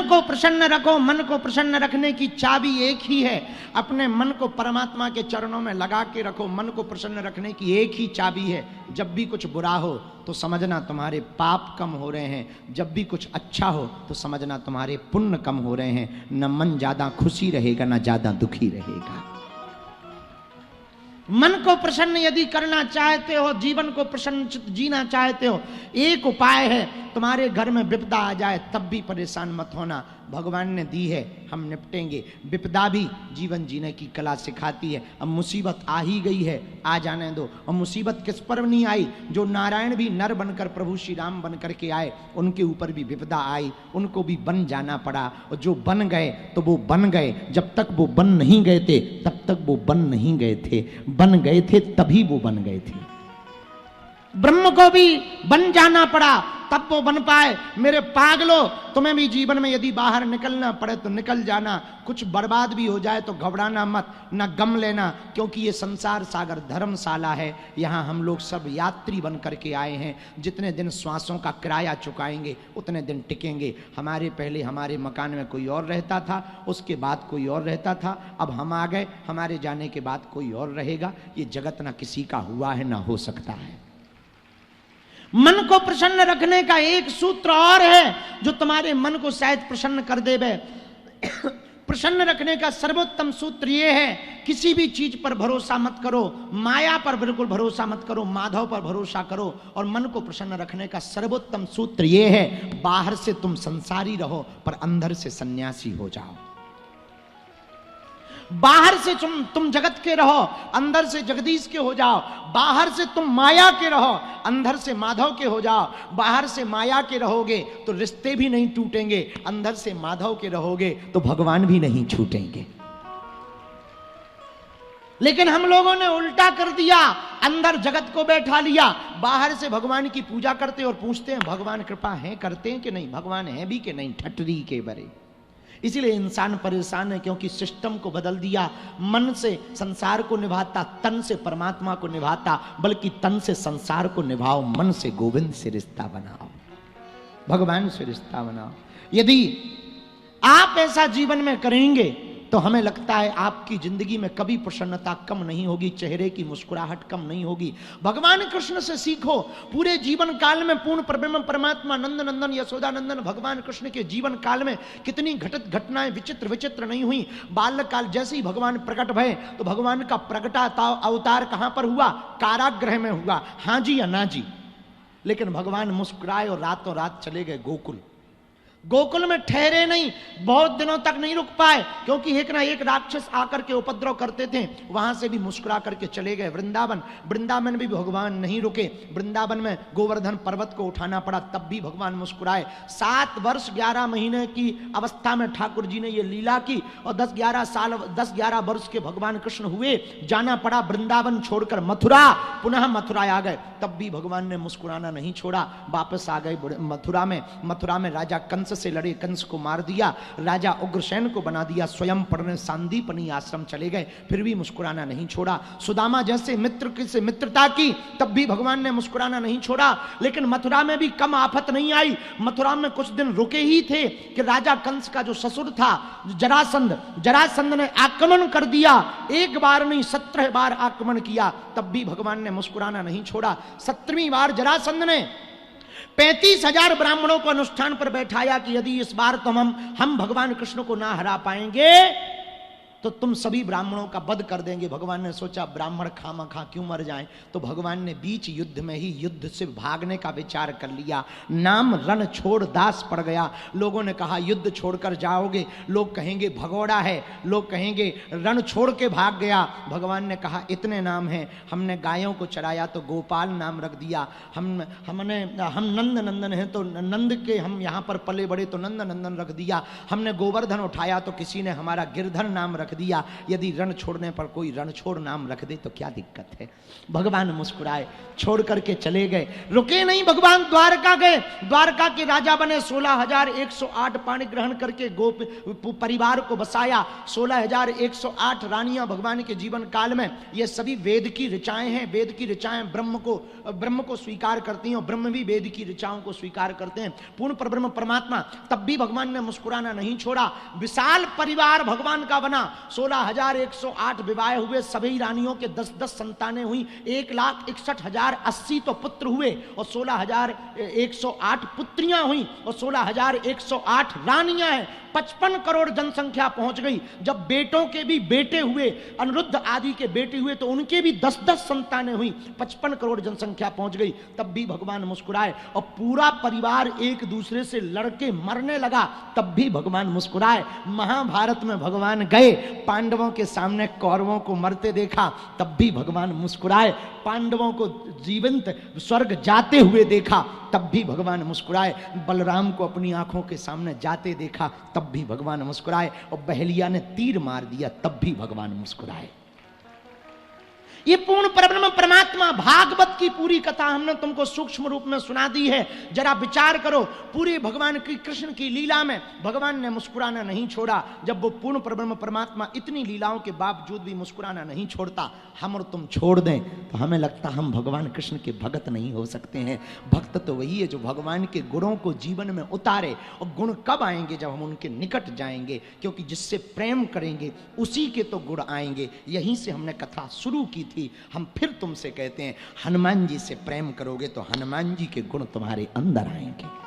को प्रसन्न रखो। मन को प्रसन्न रखने की चाबी एक ही है, अपने मन को परमात्मा के चरणों में लगा के रखो। मन को प्रसन्न रखने की एक ही चाबी है, जब भी कुछ बुरा हो तो समझना तुम्हारे पाप कम हो रहे हैं, जब भी कुछ अच्छा हो तो समझना तुम्हारे पुण्य कम हो रहे हैं। न मन ज्यादा खुशी रहेगा, न ज्यादा दुखी रहेगा। मन को प्रसन्न यदि करना चाहते हो, जीवन को प्रसन्न जीना चाहते हो, एक उपाय है, तुम्हारे घर में विपदा आ जाए तब भी परेशान मत होना। भगवान ने दी है, हम निपटेंगे। विपदा भी जीवन जीने की कला सिखाती है। अब मुसीबत आ ही गई है, आ जाने दो। और मुसीबत किस पर नहीं आई? जो नारायण भी नर बनकर प्रभु श्री राम बन करके आए, उनके ऊपर भी विपदा आई, उनको भी बन जाना पड़ा। और जो बन गए तो वो बन गए, जब तक वो बन नहीं गए थे तब तक वो बन नहीं गए थे, बन गए थे तभी वो बन गए थे। ब्रह्म को भी बन जाना पड़ा तब वो बन पाए। मेरे पागलो, तुम्हें भी जीवन में यदि बाहर निकलना पड़े तो निकल जाना। कुछ बर्बाद भी हो जाए तो घबराना मत, न गम लेना, क्योंकि ये संसार सागर धर्मशाला है। यहाँ हम लोग सब यात्री बन करके आए हैं। जितने दिन श्वासों का किराया चुकाएंगे उतने दिन टिकेंगे। हमारे पहले हमारे मकान में कोई और रहता था, उसके बाद कोई और रहता था, अब हम आ गए, हमारे जाने के बाद कोई और रहेगा। ये जगत ना किसी का हुआ है ना हो सकता है। मन को प्रसन्न रखने का एक सूत्र और है जो तुम्हारे मन को शायद प्रसन्न कर देवे। प्रसन्न रखने का सर्वोत्तम सूत्र यह है, किसी भी चीज पर भरोसा मत करो, माया पर बिल्कुल भरोसा मत करो, माधव पर भरोसा करो। और मन को प्रसन्न रखने का सर्वोत्तम सूत्र यह है, बाहर से तुम संसारी रहो पर अंदर से सन्यासी हो जाओ। बाहर से तुम जगत के रहो, अंदर से जगदीश के हो जाओ। बाहर से तुम माया के रहो, अंदर से माधव के हो जाओ। बाहर से माया के रहोगे तो रिश्ते भी नहीं टूटेंगे, अंदर से माधव के रहोगे तो भगवान भी नहीं छूटेंगे। लेकिन हम लोगों ने उल्टा कर दिया, अंदर जगत को बैठा लिया, बाहर से भगवान की पूजा करते और पूछते हैं भगवान कृपा है, करते हैं कि नहीं, भगवान है भी कि नहीं, ठटरी के बरे। इसीलिए इंसान परेशान है, क्योंकि सिस्टम को बदल दिया। मन से संसार को निभाता, तन से परमात्मा को निभाता, बल्कि तन से संसार को निभाओ, मन से गोविंद से रिश्ता बनाओ, भगवान से रिश्ता बनाओ। यदि आप ऐसा जीवन में करेंगे तो हमें लगता है आपकी जिंदगी में कभी प्रसन्नता कम नहीं होगी, चेहरे की मुस्कुराहट कम नहीं होगी। भगवान कृष्ण से सीखो। पूरे जीवन काल में पूर्ण ब्रह्म परमात्मा नंद नंदन यशोदा नंदन भगवान कृष्ण के जीवन काल में कितनी घटित घटनाएं विचित्र विचित्र नहीं हुई। बाल्यकाल जैसे ही भगवान प्रकट भये तो भगवान का प्रकटा अवतार कहां पर हुआ? कारागृह में हुआ। हाँ जी या ना जी? लेकिन भगवान मुस्कुराए और रातों रात चले गए गोकुल। गोकुल में ठहरे नहीं, बहुत दिनों तक नहीं रुक पाए, क्योंकि एक ना एक राक्षस आकर के उपद्रव करते थे। वहां से भी मुस्कुरा करके चले गए वृंदावन। वृंदावन में भी भगवान नहीं रुके। वृंदावन में गोवर्धन पर्वत को उठाना पड़ा, तब भी भगवान मुस्कुराए। 7 वर्ष 11 महीने की अवस्था में ठाकुर जी ने ये लीला की और 10-11 वर्ष के भगवान कृष्ण हुए। जाना पड़ा वृंदावन छोड़कर मथुरा, पुनः मथुरा आ गए, तब भी भगवान ने मुस्कुराना नहीं छोड़ा। वापस आ गए मथुरा में। मथुरा में राजा कंस से लड़े, कंस को मार दिया, राजा उग्रसेन को बना दिया, स्वयं पढ़ने सांदीपनी आश्रम चले गए, फिर भी मुस्कुराना नहीं छोड़ा। सुदामा जैसे मित्र से मित्रता की, तब भी भगवान ने मुस्कुराना नहीं छोड़ा। लेकिन मथुरा में भी कम आफत नहीं आई। मथुरा में कुछ दिन रुके ही थे कि राजा कंस का जो ससुर था जरासंध ने आक्रमण कर दिया। एक बार नहीं 17 बार आक्रमण किया, तब भी भगवान ने मुस्कुराना नहीं छोड़ा। 17वीं बार जरासंध ने 35,000 ब्राह्मणों को अनुष्ठान पर बैठाया कि यदि इस बार तो हम भगवान कृष्ण को ना हरा पाएंगे तो तुम सभी ब्राह्मणों का वध कर देंगे। भगवान ने सोचा ब्राह्मण खामखा क्यों मर जाएं, तो भगवान ने बीच युद्ध में ही युद्ध से भागने का विचार कर लिया। नाम रण छोड़ दास पड़ गया। लोगों ने कहा युद्ध छोड़कर जाओगे, लोग कहेंगे भगोड़ा है, लोग कहेंगे रण छोड़ के भाग गया। भगवान ने कहा इतने नाम हैं, हमने गायों को चराया तो गोपाल नाम रख दिया, हम नंद नंदन हैं तो नंद के हम यहाँ पर पले बड़े तो नंद नंदन रख दिया, हमने गोवर्धन उठाया तो किसी ने हमारा गिरधर नाम रख रख दिया, यदि रण छोड़ने पर कोई रणछोड़ नाम रख दे तो क्या दिक्कत है। भगवान मुस्कुराए, छोड़ करके चले गए। रुके नहीं, भगवान द्वारका गए। द्वारका के राजा बने, 16,108 पाणी ग्रहण करके गोप परिवार को बसाया। 16,108 रानियां भगवान के जीवन काल में। ये सभी वेद की ऋचाएं हैं। वेद की ऋचाएं ब्रह्म को स्वीकार करती हैं और ब्रह्म भी वेद की ऋचाओं को स्वीकार करते हैं। पूर्ण परब्रह्म परमात्मा। तब भी भगवान ने मुस्कुराना नहीं छोड़ा। विशाल परिवार भगवान का बना। 16,108 विवाह हुए, सभी रानियों के 10-10 संतानें हुई। 1,61,080 तो पुत्र हुए और 16,108 पुत्रियां हुई और 16,108 रानियां हैं। 55 करोड़ जनसंख्या पहुंच गई। जब बेटों के भी बेटे हुए, अनिरुद्ध आदि के बेटे हुए, तो उनके भी 10-10 संतानें हुई। 55 करोड़ जनसंख्या पहुंच गई। तब भी भगवान मुस्कुराए और पूरा परिवार एक दूसरे से लड़के मरने लगा, तब भी भगवान मुस्कुराए। महाभारत में भगवान गए, पांडवों के सामने कौरवों को मरते देखा, तब भी भगवान मुस्कुराए। पांडवों को जीवंत स्वर्ग जाते हुए देखा, तब भी भगवान मुस्कुराए। बलराम को अपनी आंखों के सामने जाते देखा, तब भी भगवान मुस्कुराए। और बहलिया ने तीर मार दिया, तब भी भगवान मुस्कुराए। ये पूर्ण परब्रह्म परमात्मा, भागवत की पूरी कथा हमने तुमको सूक्ष्म रूप में सुना दी है। जरा विचार करो, पूरे भगवान की कृष्ण की लीला में भगवान ने मुस्कुराना नहीं छोड़ा। जब वो पूर्ण परब्रह्म परमात्मा इतनी लीलाओं के बावजूद भी मुस्कुराना नहीं छोड़ता, हम और तुम छोड़ दें तो हमें लगता हम भगवान कृष्ण के भक्त नहीं हो सकते हैं। भक्त तो वही है जो भगवान के गुणों को जीवन में उतारे। और गुण कब आएंगे? जब हम उनके निकट जाएंगे, क्योंकि जिससे प्रेम करेंगे उसी के तो गुण आएंगे। यहीं से हमने कथा शुरू की थी। हम फिर तुमसे कहते हैं, हनुमान जी से प्रेम करोगे तो हनुमान जी के गुण तुम्हारे अंदर आएंगे।